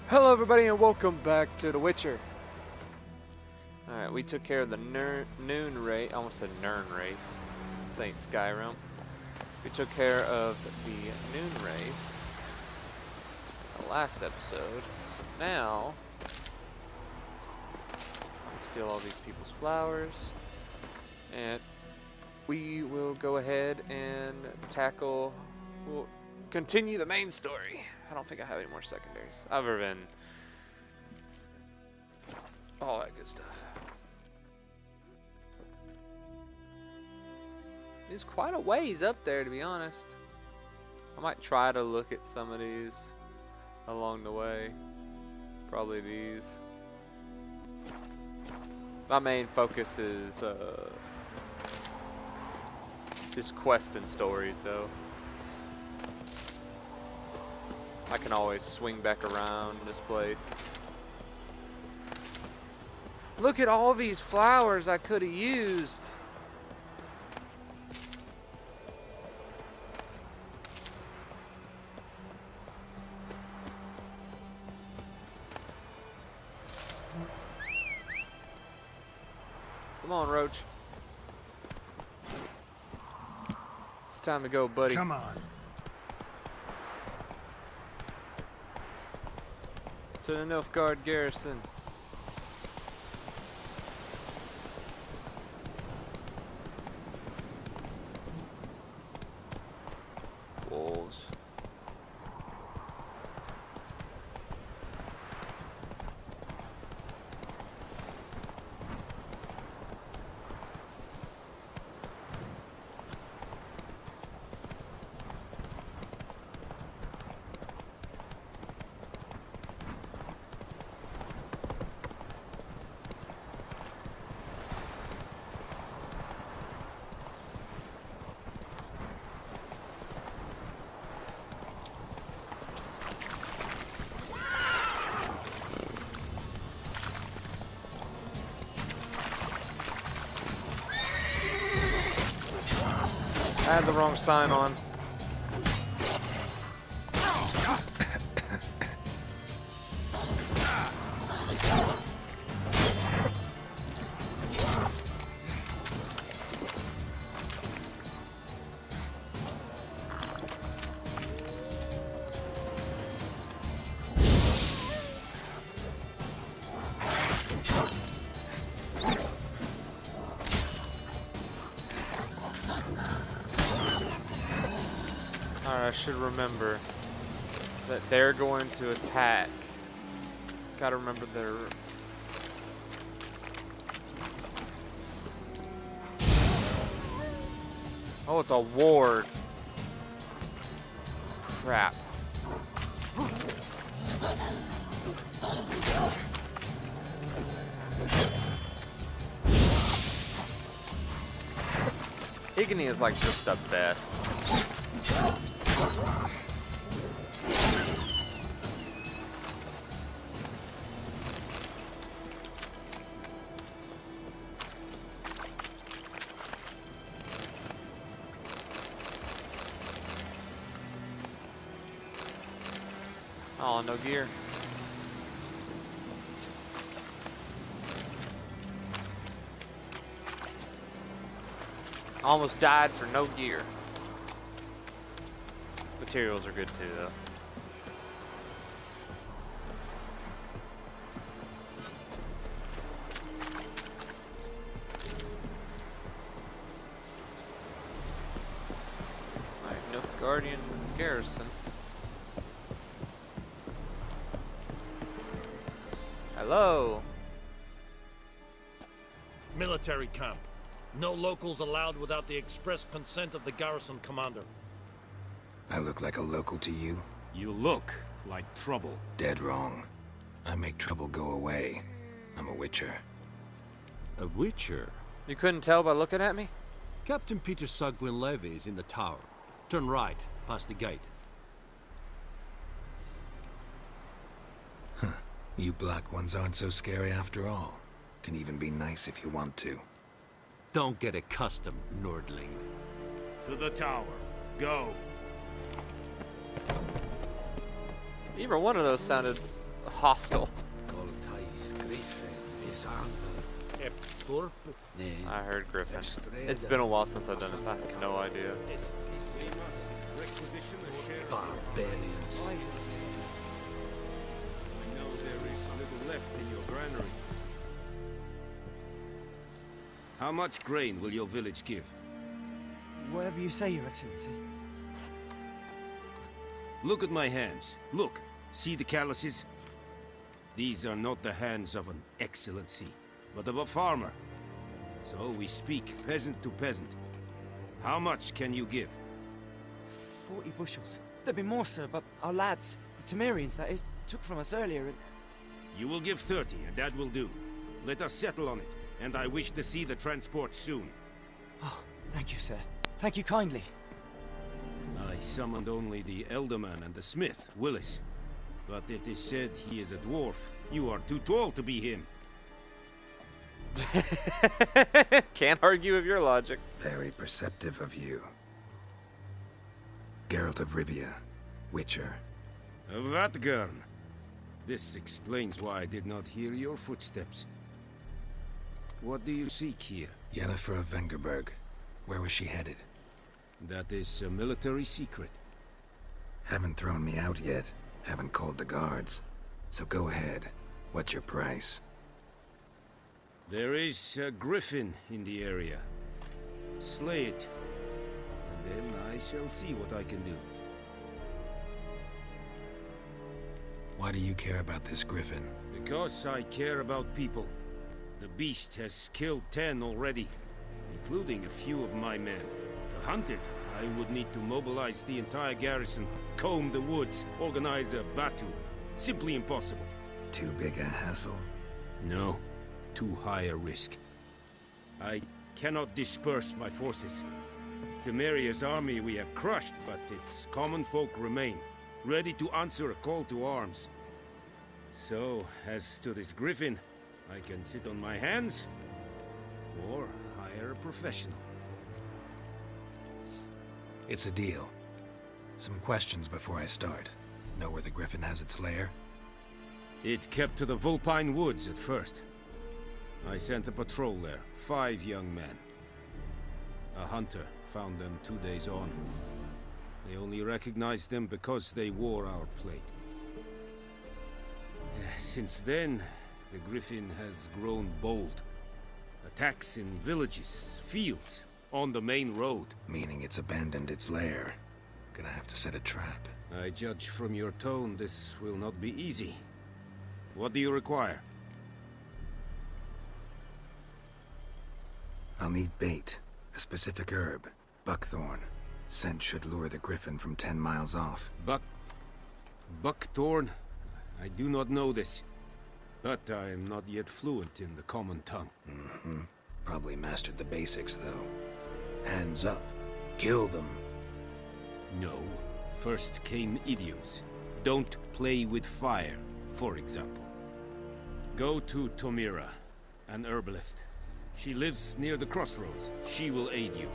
Hello everybody and welcome back to The Witcher. Alright, we took care of the noon raid, almost said Nern raid. This ain't Skyrim. We took care of the noon raid the last episode. So now, we steal all these people's flowers. And we will go ahead and tackle, we'll continue the main story. I don't think I have any more secondaries, other than all that good stuff. It's quite a ways up there, to be honest. I might try to look at some of these along the way. Probably these. My main focus is quest and stories, though. I can always swing back around this place. Look at all these flowers I could have used. Come on, Roach. It's time to go, buddy. Come on. To the Nilfgaard garrison. Wolves. I had the wrong sign on. I should remember that they're going to attack. Gotta remember their... Oh, it's a ward. Crap. Igni is like just the best. Oh, no gear. Almost died for no gear. Materials are good too, though. Alright, Nilfgaardian garrison. Hello. Military camp. No locals allowed without the express consent of the garrison commander. I look like a local to you? You look like trouble. Dead wrong. I make trouble go away. I'm a witcher. A witcher? You couldn't tell by looking at me? Captain Peter Sagwin Levy is in the tower. Turn right, past the gate. Huh. You black ones aren't so scary after all. Can even be nice if you want to. Don't get accustomed, Nordling. To the tower. Go. Either one of those sounded hostile. I heard Griffin. It's been a while since I've done this. I have no idea. Barbarians. I know there is little left in your granary. How much grain will your village give? Whatever you say, Your Excellency. Look at my hands. Look. See the calluses? These are not the hands of an excellency, but of a farmer. So we speak peasant to peasant. How much can you give? 40 bushels. There'd be more, sir, but our lads, the Temerians, that is, took from us earlier and... You will give 30, and that will do. Let us settle on it, and I wish to see the transport soon. Oh, thank you, sir. Thank you kindly. I summoned only the Elderman and the smith, Willis. But it is said he is a dwarf. You are too tall to be him. Can't argue with your logic. Very perceptive of you. Geralt of Rivia, Witcher. Vatgern. This explains why I did not hear your footsteps. What do you seek here? Yennefer of Vengerberg. Where was she headed? That is a military secret. Haven't thrown me out yet. Haven't called the guards. So go ahead. What's your price? There is a griffin in the area. Slay it, and then I shall see what I can do. Why do you care about this griffin? Because I care about people. The beast has killed 10 already, including a few of my men. To hunt it, I would need to mobilize the entire garrison, comb the woods, organize a batu. Simply impossible. Too big a hassle? No, too high a risk. I cannot disperse my forces. Temeria's army we have crushed, but its common folk remain, ready to answer a call to arms. So, as to this griffin, I can sit on my hands, or hire a professional. It's a deal. Some questions before I start. Know where the griffin has its lair? It kept to the Vulpine Woods at first. I sent a patrol there, 5 young men. A hunter found them 2 days on. They only recognized them because they wore our plate. Since then, the griffin has grown bold. Attacks in villages, fields, on the main road. Meaning it's abandoned its lair. Gonna have to set a trap. I judge from your tone this will not be easy. What do you require? I'll need bait. A specific herb. Buckthorn. Scent should lure the griffin from 10 miles off. Buckthorn? I do not know this. But I am not yet fluent in the common tongue. Mm-hmm. Probably mastered the basics, though. Hands up. Kill them. No. First came idioms. Don't play with fire, for example. Go to Tomira, an herbalist. She lives near the crossroads. She will aid you.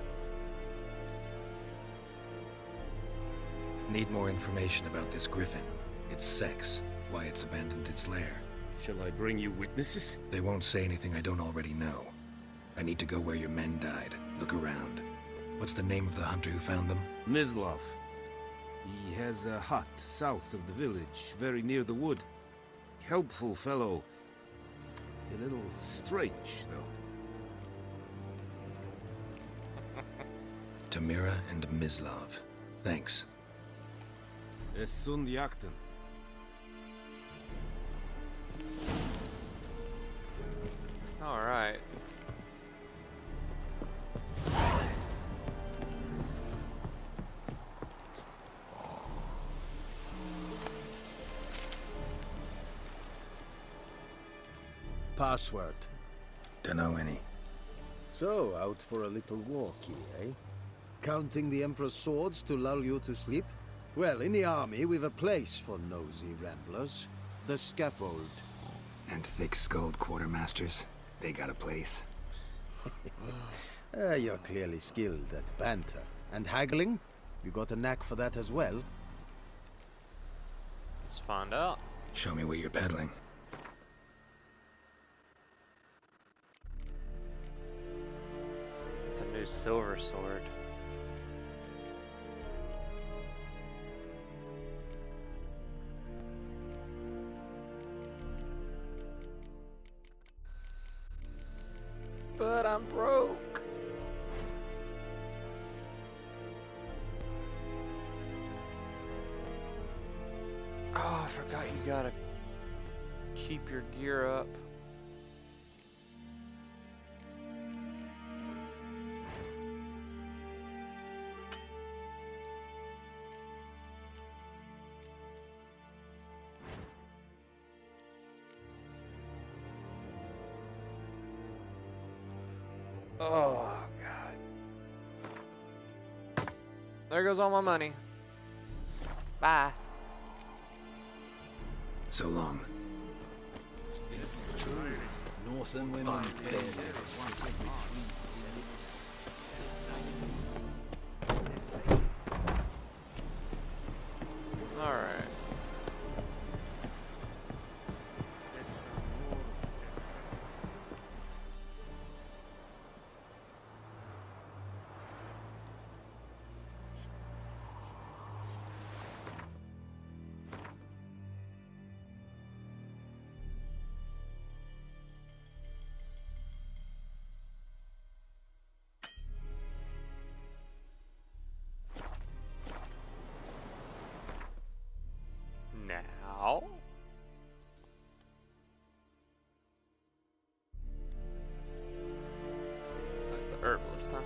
Need more information about this griffin. Its sex, why it's abandoned its lair. Shall I bring you witnesses? They won't say anything I don't already know. I need to go where your men died. Look around. What's the name of the hunter who found them? Mislav. He has a hut south of the village, very near the wood. Helpful fellow. A little strange, though. Tamira and Mislav. Thanks. Es sunt jakten. All right. Password. Dunno any. So, out for a little walkie, eh? Counting the Emperor's swords to lull you to sleep? Well, in the army, we've a place for nosy ramblers. The scaffold. And thick-skulled quartermasters. They got a place. You're clearly skilled at banter. And haggling? You got a knack for that as well? Let's find out. Show me what you're peddling. It's a new silver sword. But I'm broke. Oh, I forgot you gotta keep your gear up. Oh, God. There goes all my money. Bye. So long. Northern women pay. All right. Now. That's the herbalist, huh?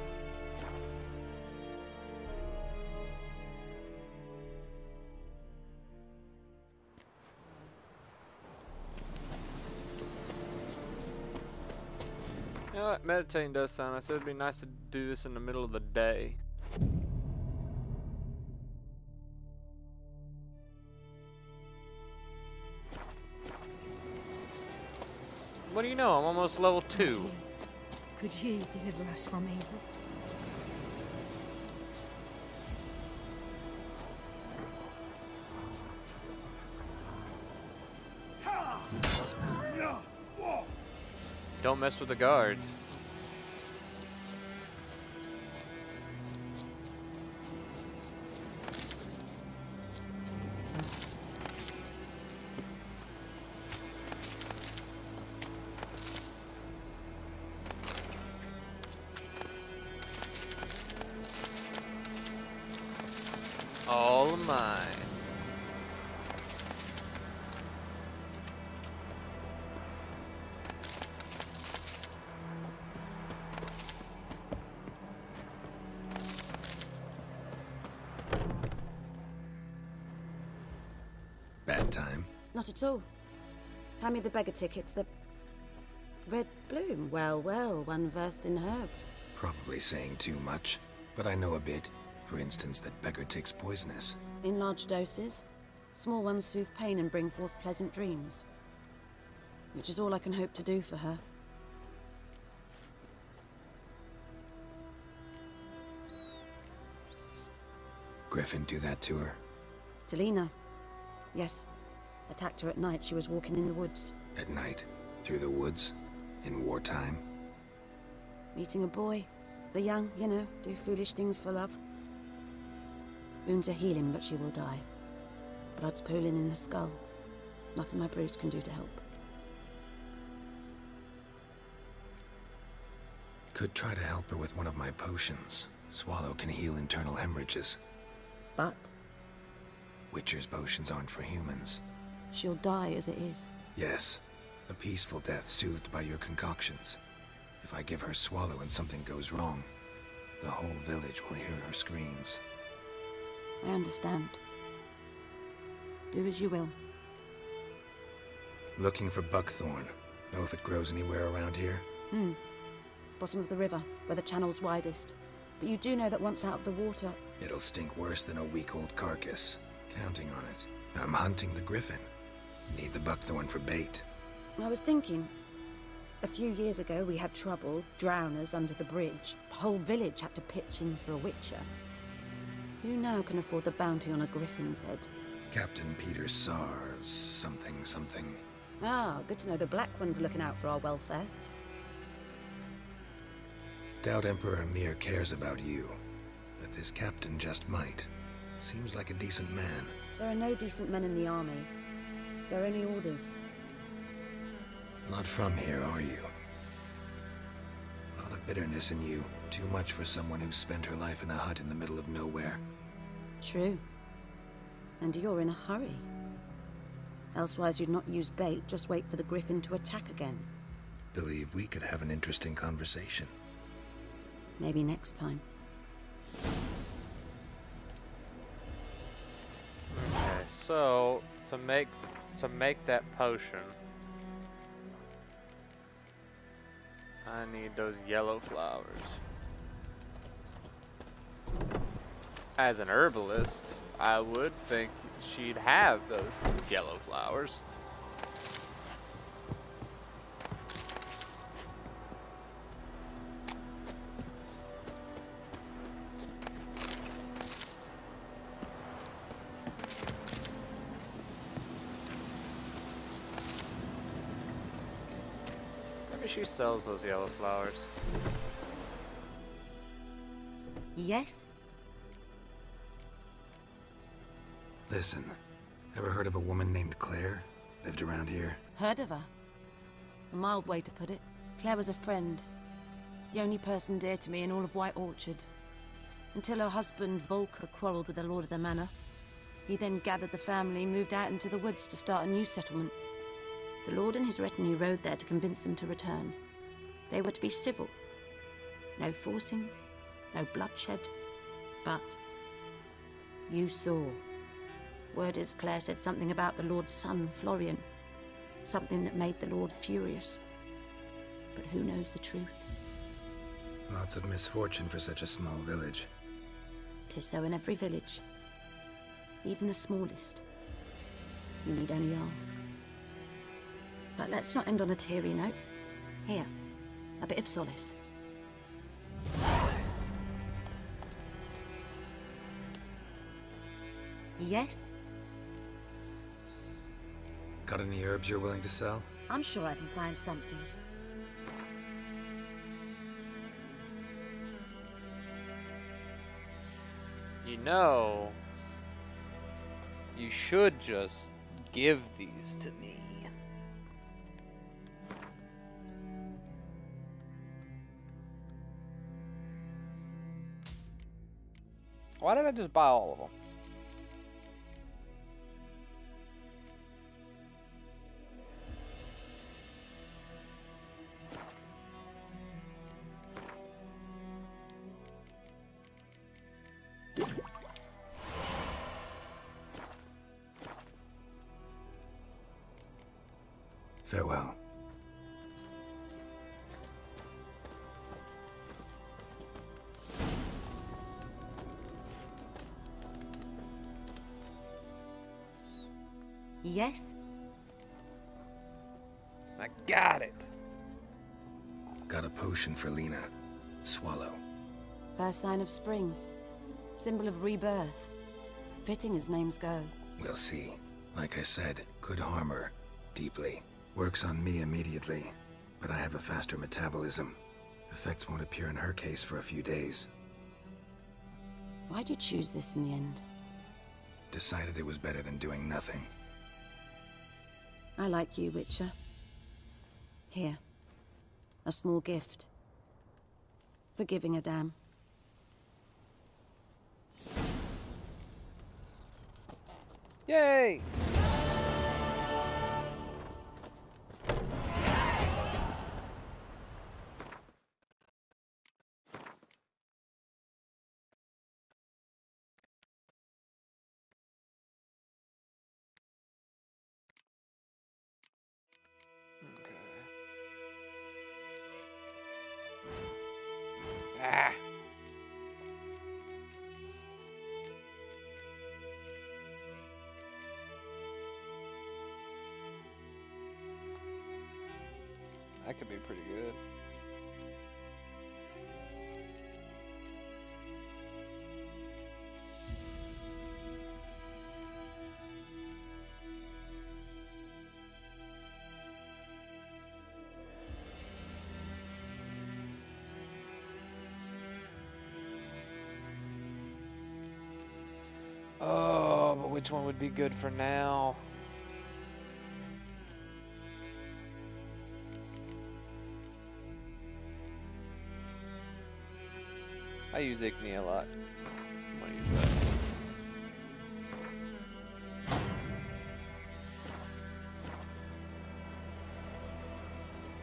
You know what? Meditating does sound nice. It'd be nice to do this in the middle of the day. What do you know? I'm almost level 2. Could you deliver us from evil? Don't mess with the guards. All mine. Bad time? Not at all. Hand me the beggar tickets, the... Red bloom. Well, well, one versed in herbs. Probably saying too much, but I know a bit. For instance, that beggar tick's poisonous. In large doses. Small ones soothe pain and bring forth pleasant dreams. Which is all I can hope to do for her. Griffin do that to her? Delina. Yes. Attacked her at night. She was walking in the woods. At night? Through the woods? In wartime? Meeting a boy. The young, you know, do foolish things for love. Wounds are healing, but she will die. Blood's pooling in her skull. Nothing my brews can do to help. Could try to help her with one of my potions. Swallow can heal internal hemorrhages. But? Witcher's potions aren't for humans. She'll die as it is. Yes. A peaceful death soothed by your concoctions. If I give her Swallow and something goes wrong, the whole village will hear her screams. I understand. Do as you will. Looking for buckthorn. Know if it grows anywhere around here? Bottom of the river, where the channel's widest. But you do know that once out of the water... It'll stink worse than a week-old carcass. Counting on it. I'm hunting the griffin. Need the buckthorn for bait. I was thinking... A few years ago we had trouble, drowners under the bridge. The whole village had to pitch in for a witcher. Who now can afford the bounty on a griffin's head? Captain Peter Sars, something. Ah, good to know the Black One's looking out for our welfare. Doubt Emperor Emir cares about you, but this captain just might. Seems like a decent man. There are no decent men in the army. There are only orders. Not from here, are you? A lot of bitterness in you. Too much for someone who spent her life in a hut in the middle of nowhere. True. And you're in a hurry. Elsewise you'd not use bait, just wait for the Griffin to attack again. Believe we could have an interesting conversation. Maybe next time. Okay, so to make that potion, I need those yellow flowers. As an herbalist, I would think she'd have those yellow flowers. Maybe she sells those yellow flowers. Yes? Listen, ever heard of a woman named Claire? Lived around here? Heard of her? A mild way to put it. Claire was a friend. The only person dear to me in all of White Orchard. Until her husband, Volker, quarreled with the lord of the manor. He then gathered the family, moved out into the woods to start a new settlement. The lord and his retinue rode there to convince them to return. They were to be civil. No forcing, no bloodshed. But you saw. Word is Claire said something about the lord's son, Florian. Something that made the lord furious. But who knows the truth? Lots of misfortune for such a small village. 'Tis so in every village. Even the smallest. You need only ask. But let's not end on a teary note. Here, a bit of solace. Yes? Got any herbs you're willing to sell? I'm sure I can find something. You know, you should just give these to me. Why did I just buy all of them? Farewell. Yes? I got it. Got a potion for Lena. Swallow. First sign of spring. Symbol of rebirth. Fitting as names go. We'll see. Like I said, could harm her. Deeply. Works on me immediately, but I have a faster metabolism. Effects won't appear in her case for a few days. Why'd you choose this in the end? Decided it was better than doing nothing. I like you, Witcher. Here. A small gift. For giving a damn. Yay! Ah. That could be pretty good. which one would be good for now. I use Igni a lot. I'm gonna use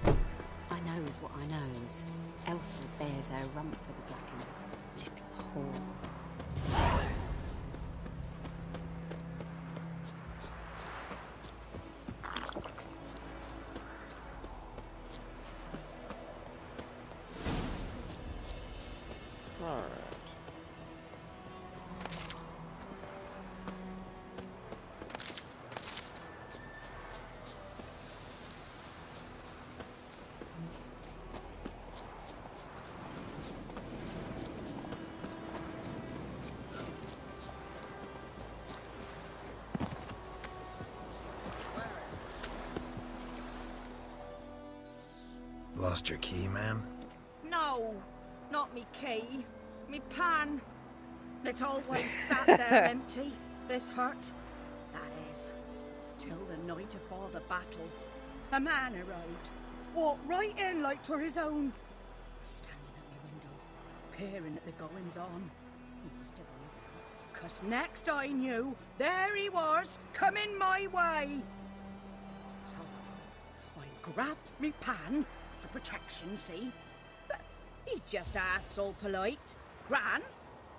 that. I knows what I knows. Elsa bears her rump for the Blackens. Little whore. Alright. Lost your key, ma'am? No, not me key. Me pan. It's always sat there empty, this hut. That is, till the night afore the battle. A man arrived, walked right in like 'twere his own. Was standing at my window, peering at the goings on. He was to believe, 'cause next I knew, there he was, coming my way. So I grabbed me pan, for protection, see? But he just asks all polite, Gran,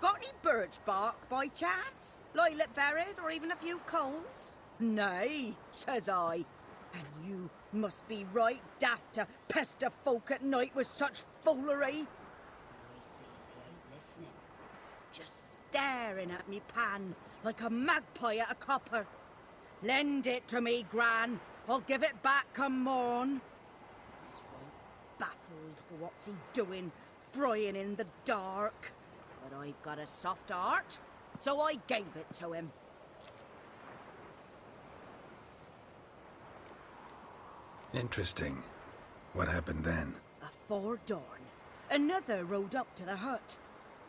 got any birch bark by chance? Lilac berries or even a few coals? Nay, says I. And you must be right daft to pester folk at night with such foolery. But I sees he ain't listening. Just staring at me pan like a magpie at a copper. Lend it to me, Gran. I'll give it back come morn. He's right baffled for what's he doing, frying in the dark. But I've got a soft heart, so I gave it to him. Interesting. What happened then? Afore dawn, another rode up to the hut.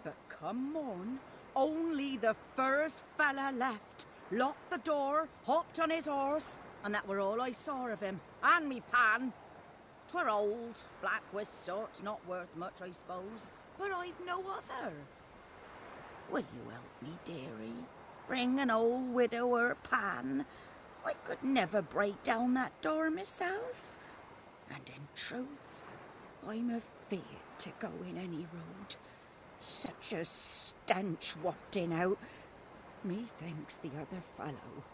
But come morn, only the first fella left, locked the door, hopped on his horse, and that were all I saw of him, and me pan. 'Twere old, black with sort, not worth much, I suppose, but I've no other. Will you help me, dearie? Bring an old widower pan. I could never break down that door myself. And in truth, I'm afeard to go in any road. Such a stench wafting out. Methinks the other fellow,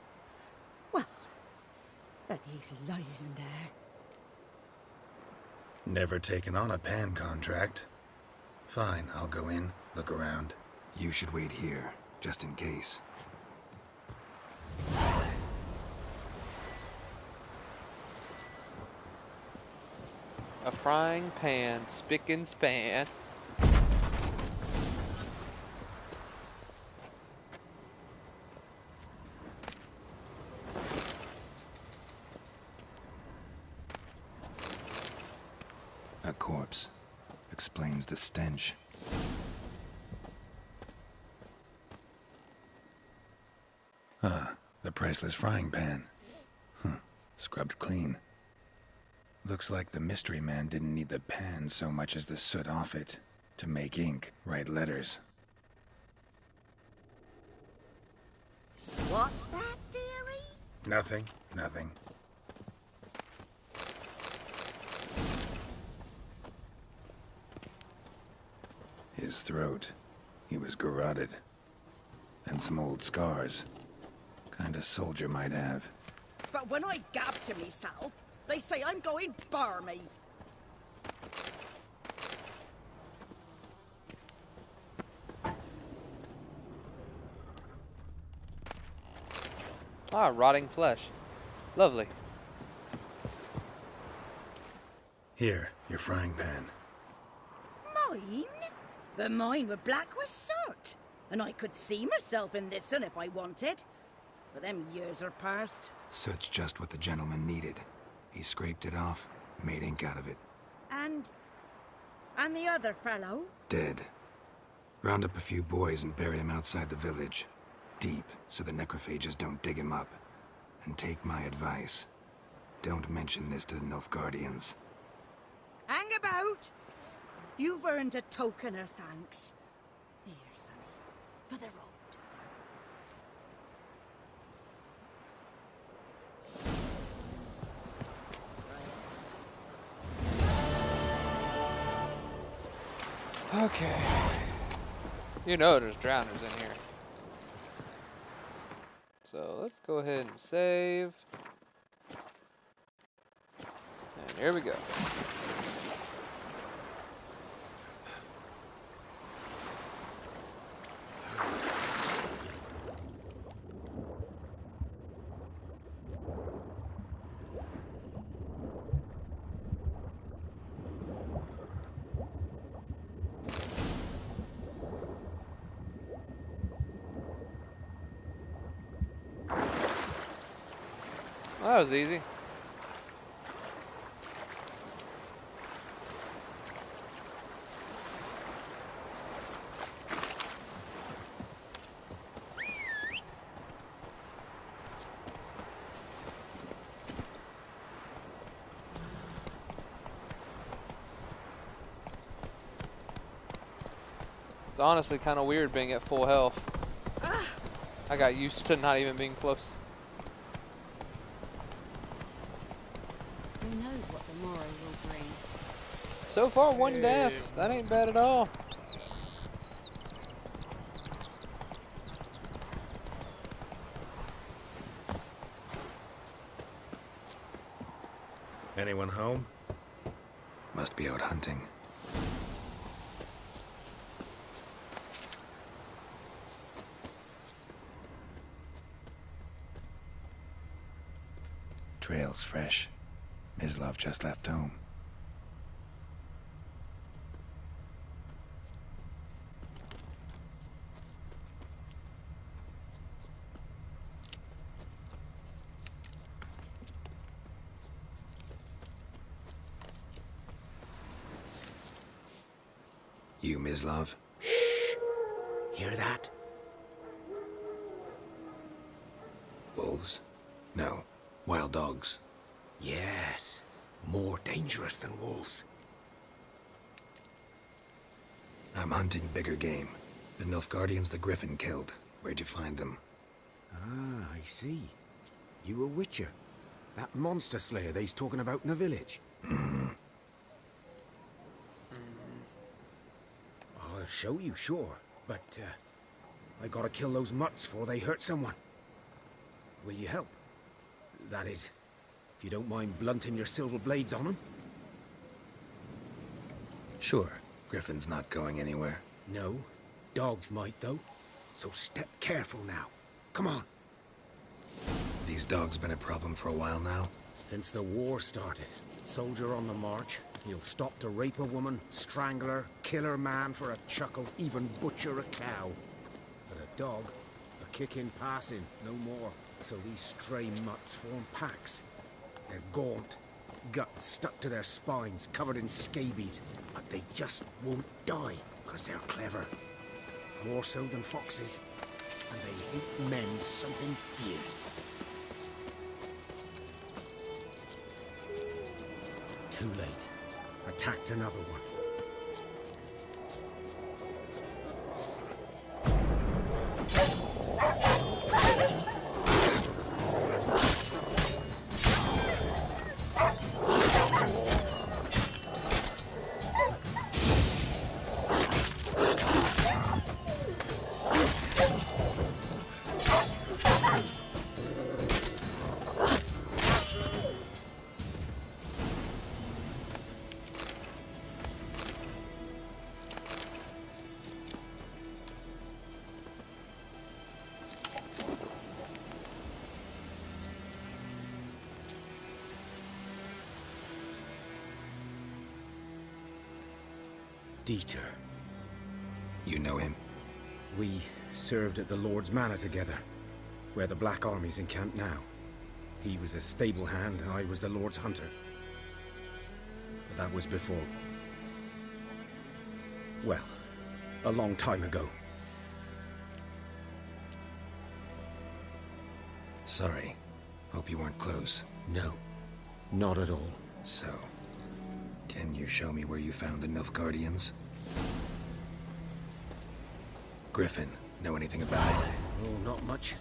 well, that he's lying there. Never taken on a pan contract. Fine, I'll go in, look around. You should wait here, just in case. A frying pan, spick and span. A corpse. Explains the stench. Ah, the priceless frying pan. Scrubbed clean. Looks like the mystery man didn't need the pan so much as the soot off it to make ink, write letters. What's that, dearie? Nothing, nothing. His throat. He was garroted. And some old scars. Kinda soldier might have. But when I gab to myself, they say I'm going barmy. Ah, rotting flesh. Lovely. Here, your frying pan. Mine? But mine were black with soot. And I could see myself in this one if I wanted. But them years are past. Soot's just what the gentleman needed. He scraped it off, made ink out of it. And the other fellow? Dead. Round up a few boys and bury him outside the village. deep so the necrophages don't dig him up. And take my advice. Don't mention this to the Nilfgaardians. Hang about! You've earned a token of thanks. Here, sonny, for the road. Okay. You know there's drowners in here. So let's go ahead and save. And here we go. Well, that was easy. It's honestly kind of weird being at full health. I got used to not even being close. Who knows what the morrow will bring? So far, one death. That ain't bad at all. Anyone home? Must be out hunting. Trail's fresh. Mislav just left home. You, Mislav? Shh! Hear that? Wolves? No. Wild dogs. Yes. More dangerous than wolves. I'm hunting bigger game. The Nilfgaardians the Griffin killed. Where'd you find them? Ah, I see. You a witcher. That monster slayer they's talking about in the village. I'll show you, sure. But, I gotta kill those mutts before they hurt someone. Will you help? That is, if you don't mind blunting your silver blades on them. Sure. Griffin's not going anywhere. No. Dogs might, though. So step careful now. Come on. These dogs been a problem for a while now? Since the war started. Soldier on the march. He'll stop to rape a woman, strangle her, kill her man for a chuckle, even butcher a cow. But a dog, a kick in passing, no more. So these stray mutts form packs. They're gaunt, guts stuck to their spines, covered in scabies. But they just won't die, because they're clever. More so than foxes. And they hate men something fierce. Too late. Attacked another one. Dieter. You know him? We served at the Lord's Manor together, where the Black Army's encamped now. He was a stable hand, I was the Lord's hunter. But that was before... well, a long time ago. Sorry. Hope you weren't close. No, not at all. So, can you show me where you found the Nilfgaardians? Griffin, know anything about it? Oh, not much.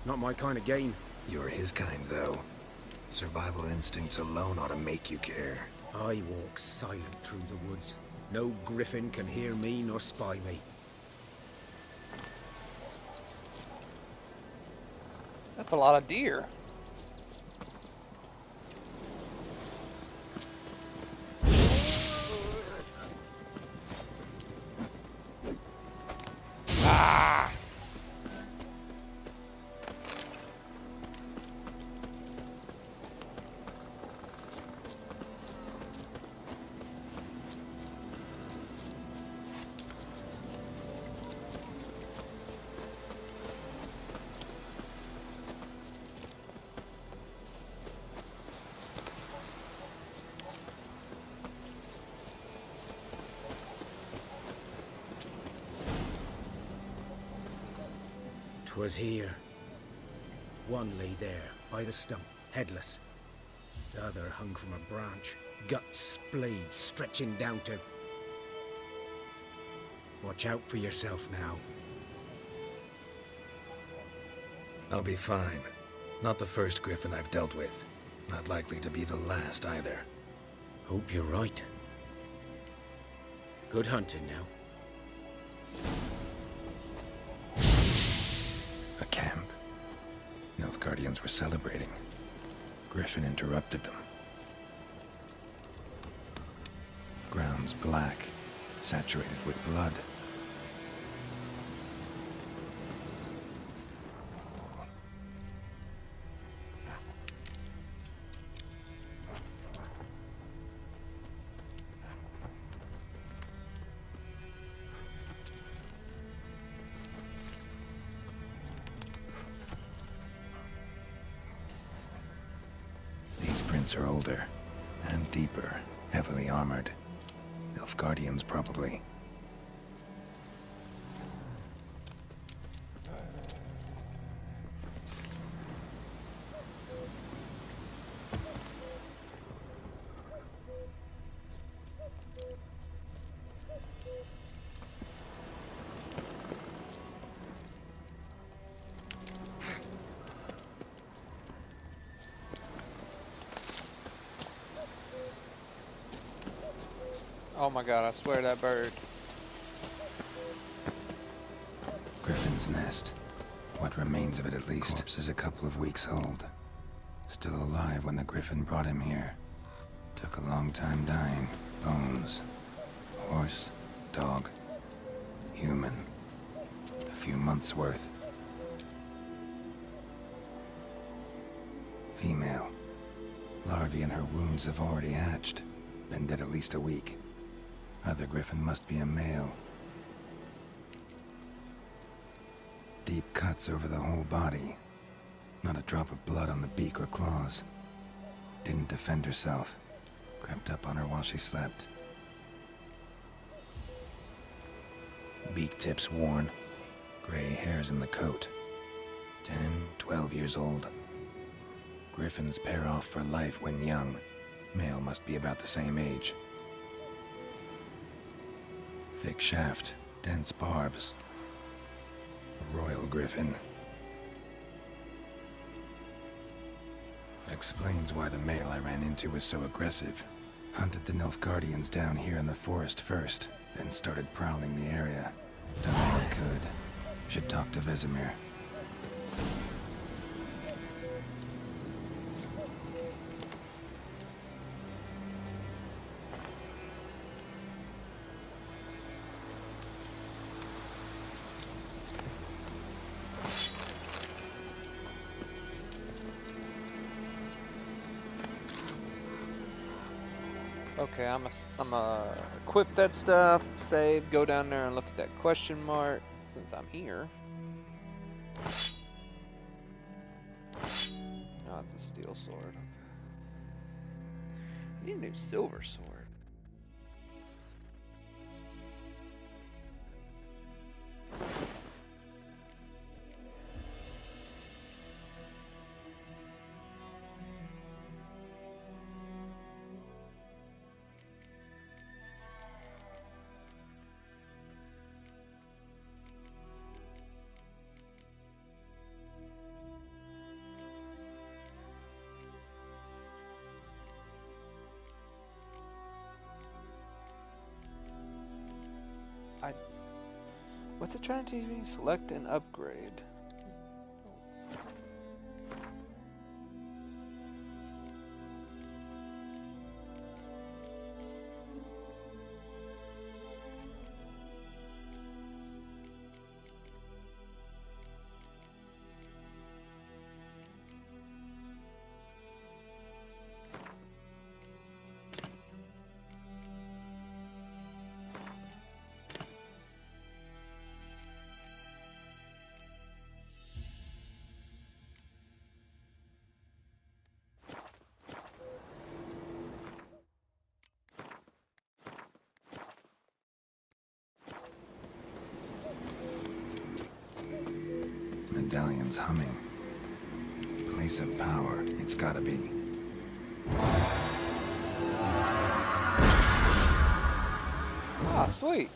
Not my kind of game. You're his kind, though. Survival instincts alone ought to make you care. I walk silent through the woods. No griffin can hear me nor spy me. That's a lot of deer. Ah! Was here. One lay there, by the stump, headless. The other hung from a branch, guts splayed, stretching down to... Watch out for yourself now. I'll be fine. Not the first griffin I've dealt with. Not likely to be the last either. Hope you're right. Good hunting now. Camp. Nilfgaardians were celebrating. Griffin interrupted them. Ground's black, saturated with blood. Are older and deeper, heavily armored. Nilfgaardians, probably. Oh my god, I swear that bird. Griffin's nest. What remains of it at least. Corpse is a couple of weeks old. Still alive when the griffin brought him here. Took a long time dying. Bones. Horse. Dog. Human. A few months worth. Female. Larvae in her wounds have already hatched. Been dead at least a week. Other griffin must be a male. Deep cuts over the whole body. Not a drop of blood on the beak or claws. Didn't defend herself. Crept up on her while she slept. Beak tips worn. Gray hairs in the coat. 10, 12 years old. Griffins pair off for life when young. Male must be about the same age. Thick shaft, dense barbs. A royal griffin. Explains why the male I ran into was so aggressive. Hunted the Nilfgaardians down here in the forest first, then started prowling the area. Done all I could. Should talk to Vesemir. Okay, I'm equip that stuff, save, go down there and look at that question mark since I'm here. Oh, it's a steel sword. I need a new silver sword. What's it trying to teach me? Select and upgrade. Medallion's humming. Place of power, it's gotta be. Ah, sweet.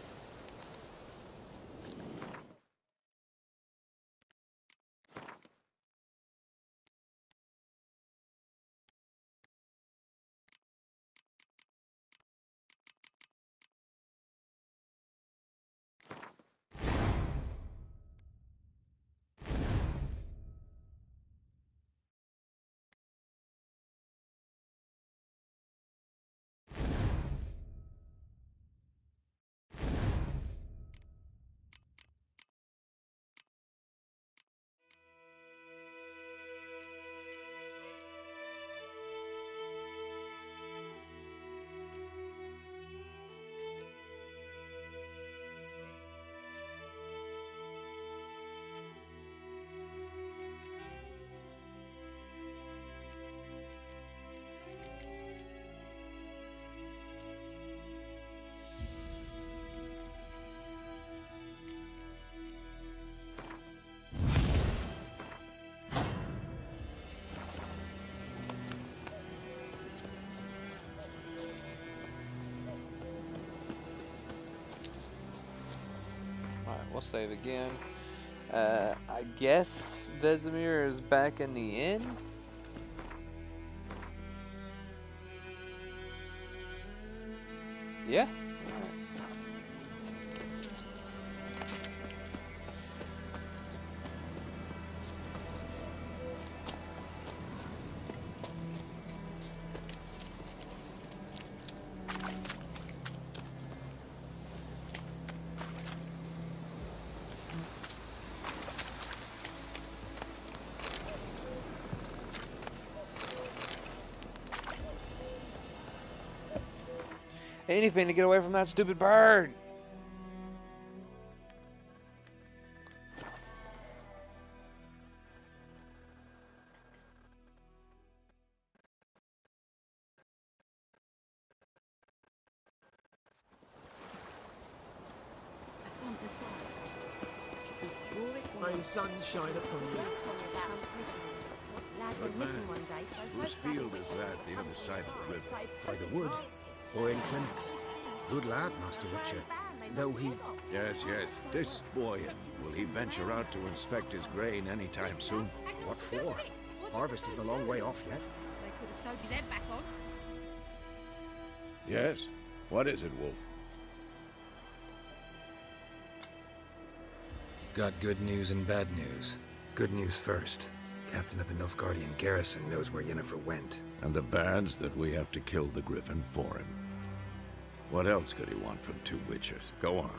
We'll save again. I guess Vesemir is back in the inn. Yeah. Anything to get away from that stupid bird. May sunshine upon you. Good man. Whose field is that, the other side of the river? By the wood, or in clinics. Good lad, Master Witcher. Though he... Yes, yes. This boy, will he venture out to inspect his grain anytime soon? What for? Harvest is a long way off yet. They could have sewed you them back on. Yes? What is it, Wolf? Got good news and bad news. Good news first. Captain of the Nilfgaardian garrison knows where Yennefer went. And the bad's that we have to kill the Griffin for him. What else could he want from two witchers? Go on.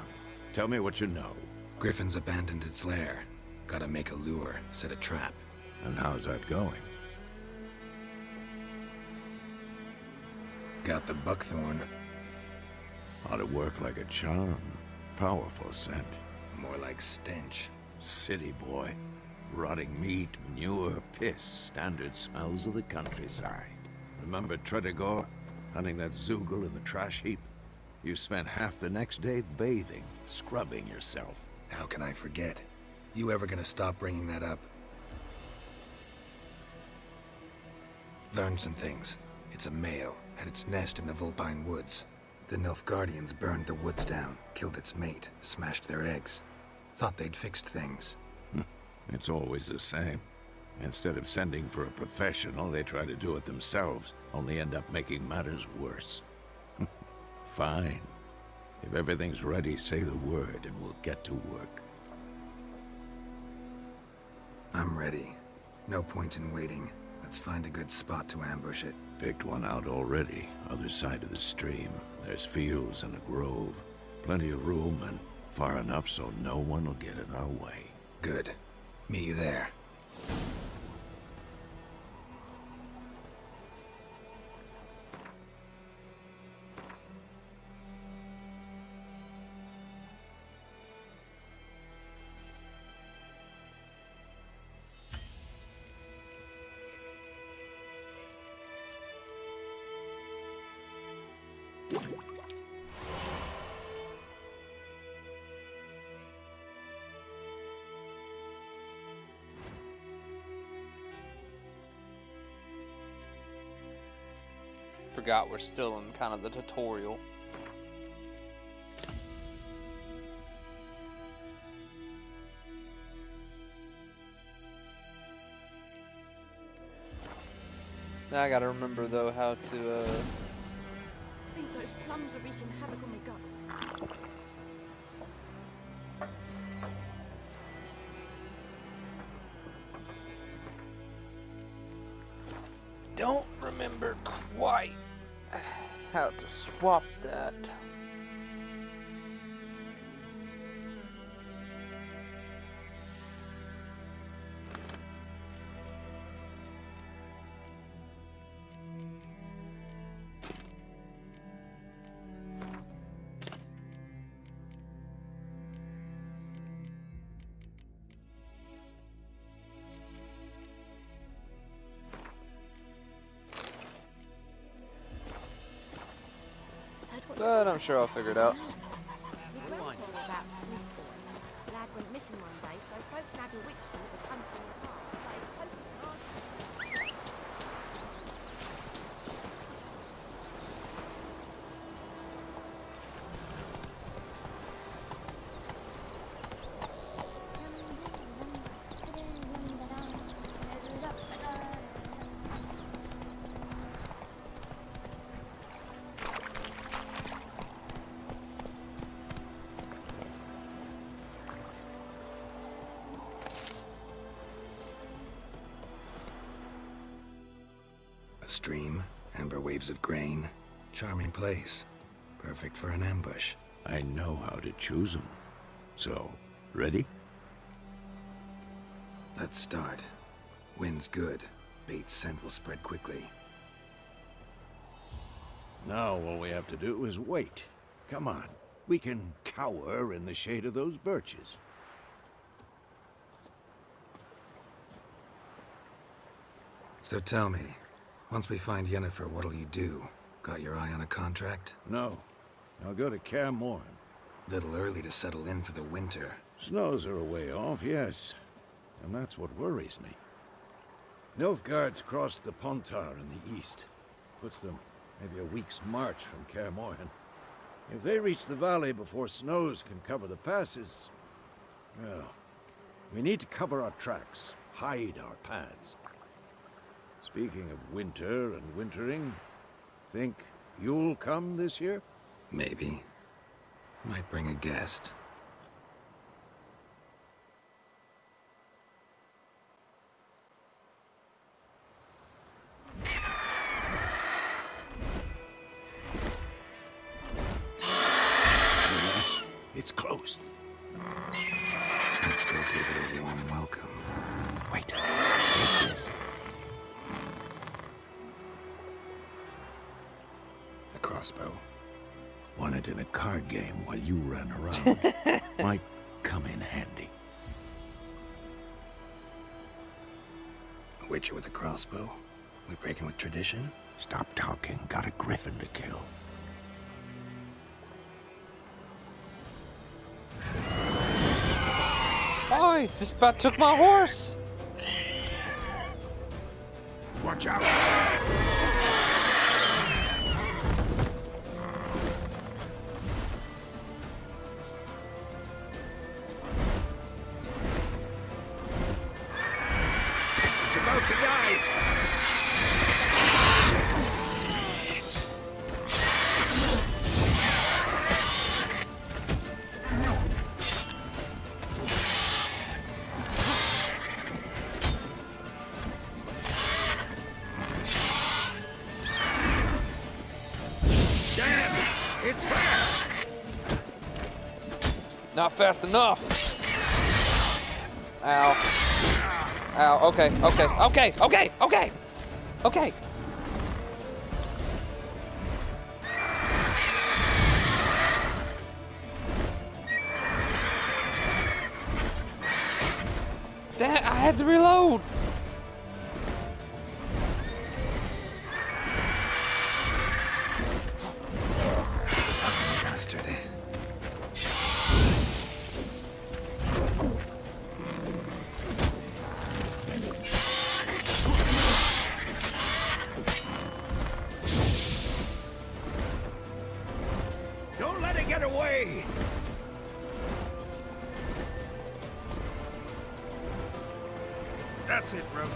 Tell me what you know. Griffin's abandoned its lair. Gotta make a lure, set a trap. And how's that going? Got the buckthorn. Ought to work like a charm. Powerful scent. More like stench. City boy. Rotting meat, manure, piss. Standard smells of the countryside. Remember Tredegor? Hunting that Zoogle in the trash heap? You spent half the next day bathing, scrubbing yourself. How can I forget? You ever gonna stop bringing that up? Learned some things. It's a male, had its nest in the Vulpine Woods. The Nilfgaardians burned the woods down, killed its mate, smashed their eggs. Thought they'd fixed things. It's always the same. Instead of sending for a professional, they try to do it themselves, only end up making matters worse. Fine. If everything's ready, say the word and we'll get to work. I'm ready. No point in waiting. Let's find a good spot to ambush it. Picked one out already. Other side of the stream. There's fields and a grove. Plenty of room and far enough so no one will get in our way. Good. Meet you there. Forgot we're still in kind of the tutorial. Now I gotta remember though how to I think those plums are wreaking havoc on my gut. don't remember quite how to swap that. But I'm sure I'll figure it out. We weren't told about Smithboy. Lad went missing one day, so folk nabbed a witch that was hunting in the park. Started poking and asking. A stream, amber waves of grain. Charming place. Perfect for an ambush. I know how to choose them. So, ready? Let's start. Wind's good. Bait's scent will spread quickly. Now all we have to do is wait. Come on. We can cower in the shade of those birches. So tell me, once we find Yennefer, what'll you do? Got your eye on a contract? No. I'll go to Kaer Morhen. Little early to settle in for the winter. Snows are a way off, yes. And that's what worries me. Nilfgaard's crossed the Pontar in the east. Puts them maybe a week's march from Kaer Morhen. If they reach the valley before snows can cover the passes, well, we need to cover our tracks, hide our paths. Speaking of winter and wintering, think you'll come this year? Maybe. Might bring a guest. It's closed. Let's go give it a warm welcome. Wait. Take this. A crossbow. Won it in a card game while you ran around. Might come in handy. A witcher with a crossbow? We breaking with tradition? Stop talking. Got a griffin to kill. Oh, he just about took my horse. Watch out! It's about to die! Damn! It's fast! Not fast enough. Ow. Ow, okay, okay, okay, okay, okay! Okay. Damn, I had to reload. Bastard. Don't let it get away! That's it, Roach.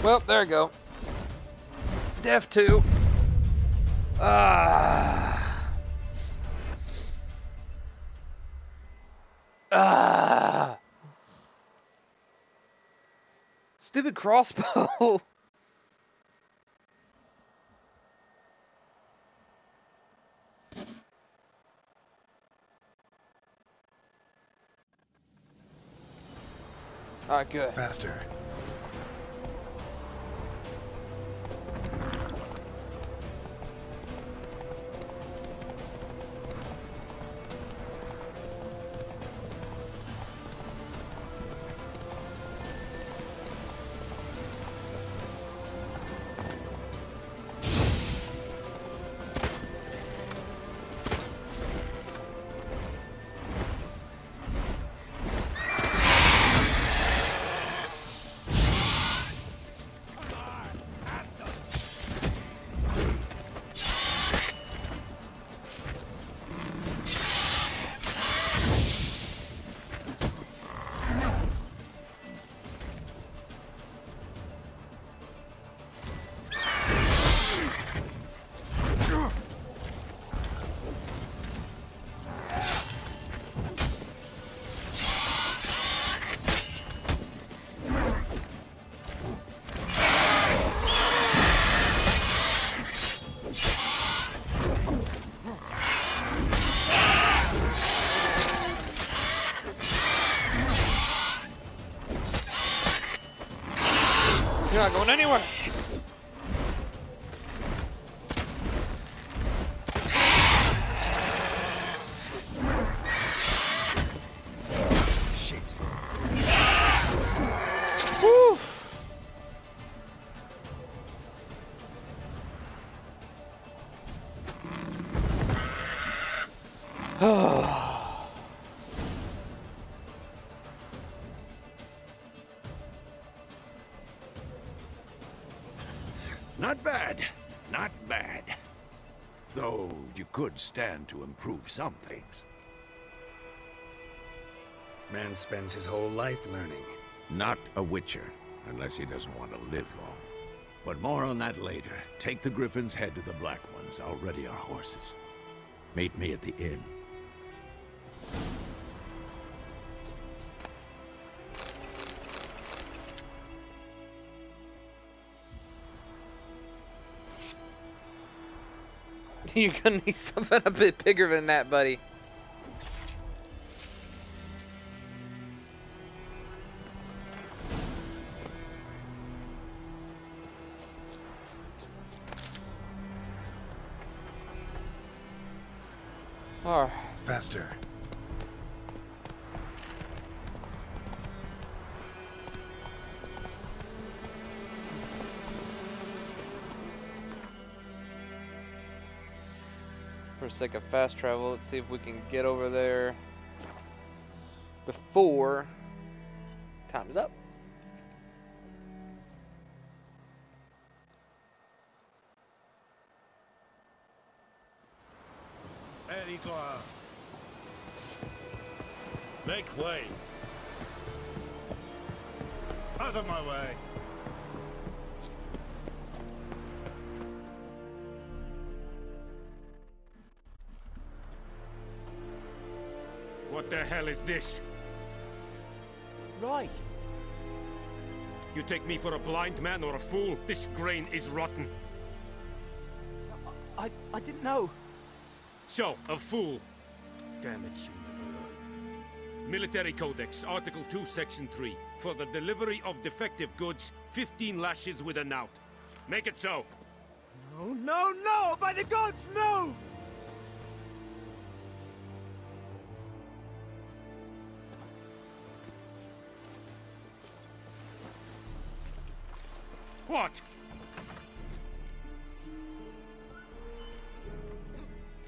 Well, there we go. Death 2. Ah. Ah. Stupid crossbow. Alright, good. Faster. You're not going anywhere. Shit. Woo. Not bad. Not bad. Though you could stand to improve some things. Man spends his whole life learning. Not a Witcher, unless he doesn't want to live long. But more on that later. Take the Griffin's head to the Black Ones. I'll ready our horses. Meet me at the inn. You're gonna need something a bit bigger than that, buddy. Alright. Faster. sake of fast travel, let's see if we can get over there before time's up. Make way. Out of my way. What the hell is this? Right. You take me for a blind man or a fool? This grain is rotten. I didn't know. So, a fool. Damn it, you never learn. Military Codex, Article 2, Section 3. For the delivery of defective goods, 15 lashes with a knout. Make it so. No, no, no! By the gods, no! What?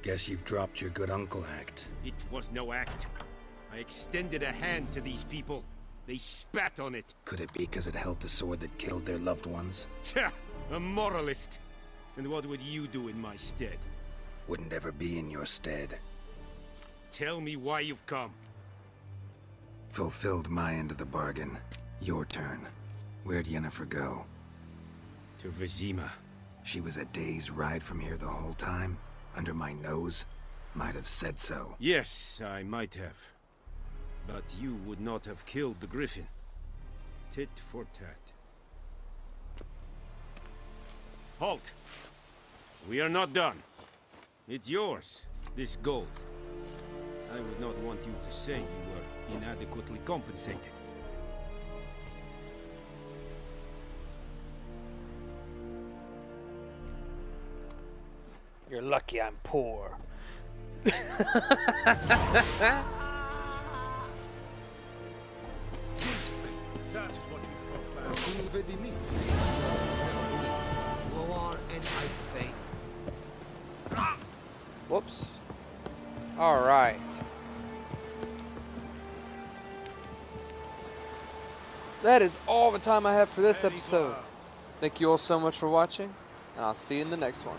Guess you've dropped your good uncle act. It was no act. I extended a hand to these people. They spat on it. Could it be because it held the sword that killed their loved ones? Tja, a moralist. And what would you do in my stead? Wouldn't ever be in your stead. Tell me why you've come. Fulfilled my end of the bargain. Your turn. Where'd Yennefer go? To Vizima. She was a day's ride from here the whole time? Under my nose? Might have said so. Yes, I might have. But you would not have killed the griffin. Tit for tat. Halt! We are not done. It's yours, this gold. I would not want you to say you were inadequately compensated. You're lucky I'm poor. That's what you proclaim. Whoops. Alright. That is all the time I have for this episode. Thank you all so much for watching, and I'll see you in the next one.